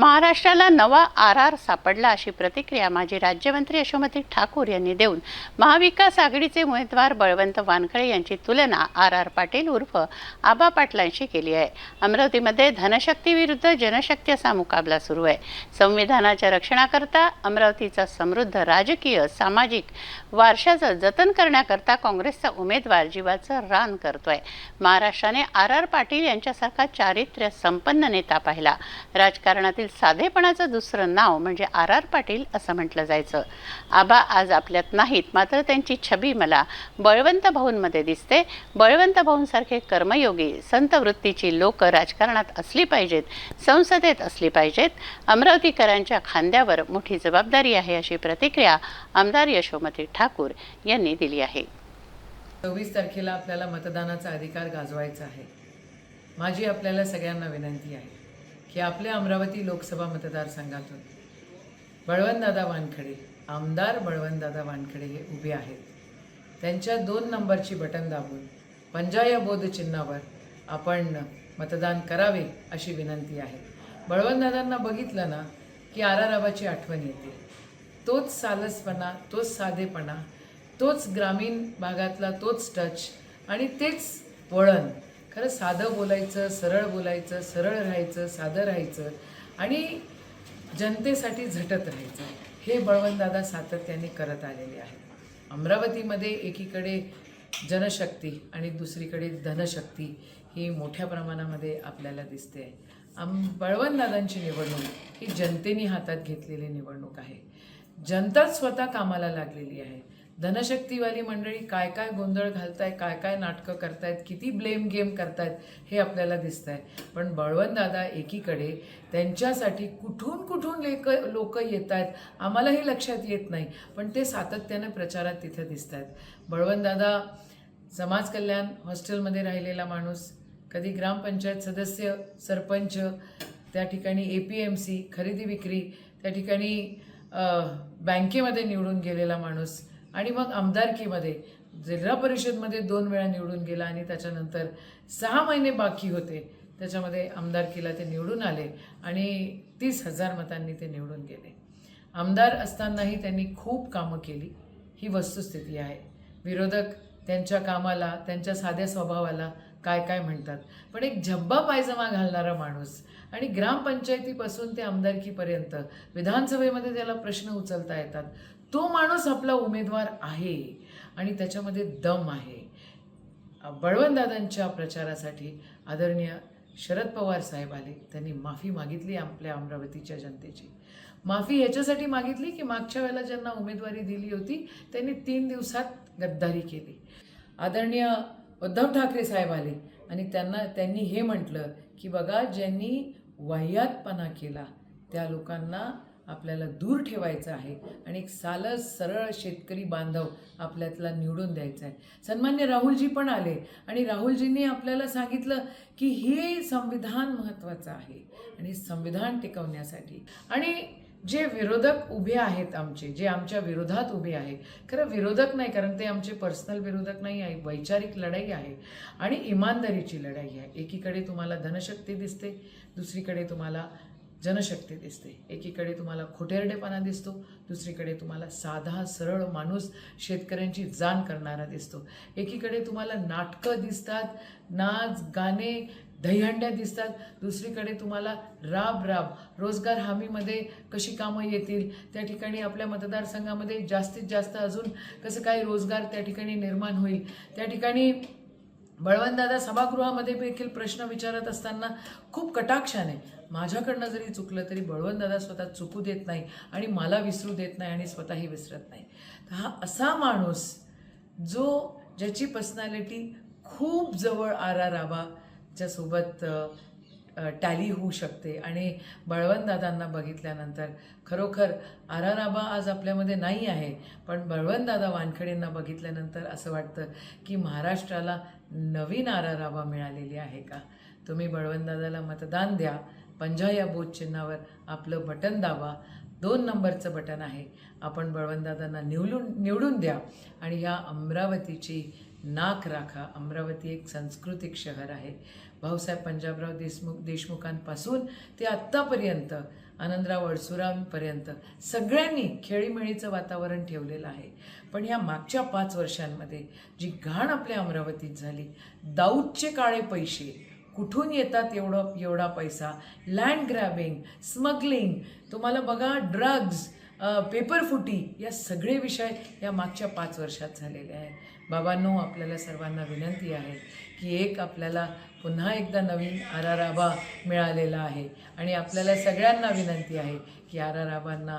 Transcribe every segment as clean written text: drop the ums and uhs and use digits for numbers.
महाराष्ट्राला नवा आर सापडला अशी प्रतिक्रिया माजी राज्यमंत्री यशोमती ठाकूर यांनी देऊन महाविकास आघाडीचे उमेदवार बळवंत वानखडे यांची तुलना आर पाटील उर्फ आबा पाटलांशी केली आहे। अमरावतीमध्ये धनशक्ती विरुद्ध जनशक्ती असा मुकाबला सुरू आहे। संविधानाच्या रक्षणाकरता अमरावतीचा समृद्ध राजकीय सामाजिक वारशाचं जतन करण्याकरता काँग्रेसचा उमेदवार जीवाचं रान करतोय। महाराष्ट्राने आर पाटील यांच्यासारखा चारित्र्य संपन्न नेता पाहिला। राजकारणातील साधेपणाचं दुसरं नाव म्हणजे आर पाटील असं म्हटलं जायचं। आबा आज आपल्यात नाहीत, मात्र त्यांची छबी मला बळवंत भाऊंमध्ये दिसते। बळवंत भाऊंसारखे कर्मयोगी संत वृत्तीची लोक राजकारणात असली पाहिजेत, संसदेत असली पाहिजेत। अमरावतीकरांच्या खांद्यावर मोठी जबाबदारी आहे अशी प्रतिक्रिया आमदार यशोमती ठाकूर यांनी दिली आहे। 24 तारखेला आपल्याला मतदानाचा अधिकार गाजवायचा आहे। माझी आपल्याला सगळ्यांना विनंती आहे की आपल्या अमरावती लोकसभा मतदारसंघातून बळवंतदादा वानखडे, आमदार बळवंतदादा वानखडे हे उभे आहेत। त्यांच्या 2 नंबरची बटन दाबून पंजा या बोध चिन्हावर आपण मतदान करावे अशी विनंती आहे। बळवंतदादांना बघितलं ना की आबाची आठवण येते। तोच सालसपणा, तोच साधेपणा, तोच ग्रामीण भागातला तोच टच आणि तेच वळण। खरं साधं बोलायचं, सरळ राहायचं, साधं राहायचं आणि जनतेसाठी झटत राहायचं, हे बळवंतदादा सातत्याने करत आलेले आहेत। अमरावतीमध्ये एकीकडे जनशक्ती आणि दुसरीकडे धनशक्ती ही मोठ्या प्रमाणामध्ये आपल्याला दिसते। बळवंतदादांची निवडणूक ही जनतेने हातात घेतलेली निवडणूक आहे। जनताच स्वतः कामाला लागलेली आहे। धनशक्तीवाली मंडळी काय काय गोंधळ घालताय, काय काय नाटकं करतायत, किती ब्लेम गेम करतायत हे आपल्याला दिसत आहे। पण बळवंतदादा एकीकडे त्यांच्यासाठी कुठून कुठून लोक येत आहेत आम्हालाही लक्षात येत नाही, पण ते सातत्याने प्रचारात तिथे दिसत आहेत। बळवंतदादा समाज कल्याण हॉस्टेलमध्ये राहिलेला माणूस, कधी ग्रामपंचायत सदस्य, सरपंच, त्या ठिकाणी APMC खरेदी विक्री, त्या ठिकाणी बँकेमध्ये निवडून गेलेला माणूस आणि मग आमदारकीमध्ये जिल्हा परिषदमध्ये 2 वेळा निवडून गेला आणि त्याच्यानंतर 6 महिने बाकी होते त्याच्यामध्ये आमदारकीला ते निवडून आले आणि 30,000 मतांनी ते निवडून गेले। आमदार असतानाही त्यांनी खूप कामं केली, ही वस्तुस्थिती आहे। विरोधक त्यांच्या कामाला, त्यांच्या साध्या स्वभावाला काय काय म्हणतात, पण एक झब्बा पायजमा घालणारा माणूस आणि ग्रामपंचायतीपासून ते आमदारकीपर्यंत विधानसभेमध्ये त्याला प्रश्न उचलता येतात, तो माणूस आपला उमेदवार आहे आणि त्याच्यामध्ये दम आहे। बळवंतदादांच्या प्रचारासाठी आदरणीय शरद पवार साहेब आले, त्यांनी माफी मागितली आपल्या अमरावतीच्या जनतेची। माफी ह्याच्यासाठी मागितली की मागच्या वेळेला ज्यांना उमेदवारी दिली होती त्यांनी 3 दिवसात गद्दारी केली। आदरणीय उद्धव ठाकरे साहेब आले आणि त्यांनी हे म्हटलं की बघा, ज्यांनी वाह्यातपणा केला त्या लोकांना आपल्याला दूर ठेवायचं आहे आणि एक सरळ शेतकरी बांधव आपल्यातला निवडून द्यायचा आहे। सन्मान्य राहुलजी पण आले आणि राहुलजींनी आपल्याला सांगितलं की हे संविधान महत्त्वाचं आहे आणि संविधान टिकवण्यासाठी आणि जे विरोधक उभे आहेत आमचे, जे आमच्या विरोधात उभे आहे, खरं विरोधक नाही कारण ते आमचे पर्सनल विरोधक नाही आहे, वैचारिक लढाई आहे आणि इमानदारीची लढाई आहे। एकीकडे तुम्हाला धनशक्ती दिसते, दुसरीकडे तुम्हाला जनशक्ती दिसते। एकीकडे तुम्हाला खोटेरडेपणा दिसतो, दुसरीकडे तुम्हाला साधा सरळ माणूस शेतकऱ्यांची जाण करणारा दिसतो। एकीकडे तुम्हाला नाटकं दिसतात, नाच गाणे दहीहंड्या दिसतात, दुसरीकडे तुम्हाला राब रोजगार हमीमध्ये कशी कामं येतील, त्या ठिकाणी आपल्या मतदारसंघामध्ये जास्तीत जास्त अजून कसं काय रोजगार त्या ठिकाणी निर्माण होईल। त्या ठिकाणी बळवंतदादा सभागृहामध्ये देखील प्रश्न विचारत असताना खूप कटाक्षाने, माझ्याकडनं जरी चुकलं तरी बळवंतदादा स्वतः चुकू देत नाही आणि मला विसरू देत नाही आणि स्वतःही विसरत नाही। तर हा असा माणूस ज्याची पर्सनॅलिटी खूप जवळ आबाच्या सोबत टॅली होऊ शकते आणि बळवंतदादांना बघितल्यानंतर खरोखर आबा आज आपल्यामध्ये नाही आहे, पण बळवंतदादा वानखडेंना बघितल्यानंतर असं वाटतं की महाराष्ट्राला नवीन आबा मिळालेली आहे का। तुम्ही बळवंतदादाला मतदान द्या, पंजा या बोध चिन्हावर आपलं बटन दाबा, 2 नंबरचं बटन आहे, आपण बळवंतदादांना निवडून द्या आणि ह्या अमरावतीची नाक राखा। अमरावती एक सांस्कृतिक शहर आहे। भाऊसाहेब पंजाबराव देशमुखांपासून ते आत्तापर्यंत आनंदराव अडसुरांपर्यंत सगळ्यांनी खेळीमेळीचं वातावरण ठेवलेलं आहे. पण या मागच्या 5 वर्षांमध्ये जी घाण आपल्या अमरावतीत झाली, दाऊदचे काळे पैसे, कुठून येतात एवढा पैसा, लँड ग्रॅबिंग, स्मगलिंग, तुम्हाला बघा ड्रग्ज, पेपरफुटी, या सगळे विषय या मागच्या 5 वर्षात झालेले आहेत. बाबांनो, आपल्याला सर्वांना विनंती आहे की एक आपल्याला पुन्हा एकदा नवीन आर आबा मिळालेला आहे आणि आपल्याला सगळ्यांना विनंती आहे की आबांना,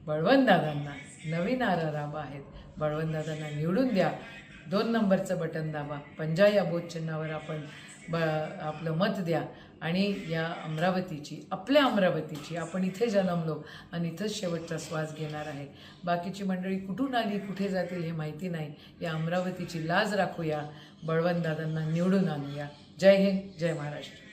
बळवंतदादांना, नवीन आबा आहेत, बळवंतदादांना निवडून द्या. 2 नंबरचं बटन दाबा, पंजा या बोध चिन्हावर आपण आपलं मत द्या आणि या अमरावतीची, आपल्या अमरावतीची, आपण इथे जन्मलो आणि इथंच शेवटचा श्वास घेणार आहे. बाकीची मंडळी कुठून आली, कुठे जातील हे माहिती नाही. या अमरावतीची लाज राखूया, बळवंतदादांना निवडून आणूया. जय हिंद, जय महाराष्ट्र.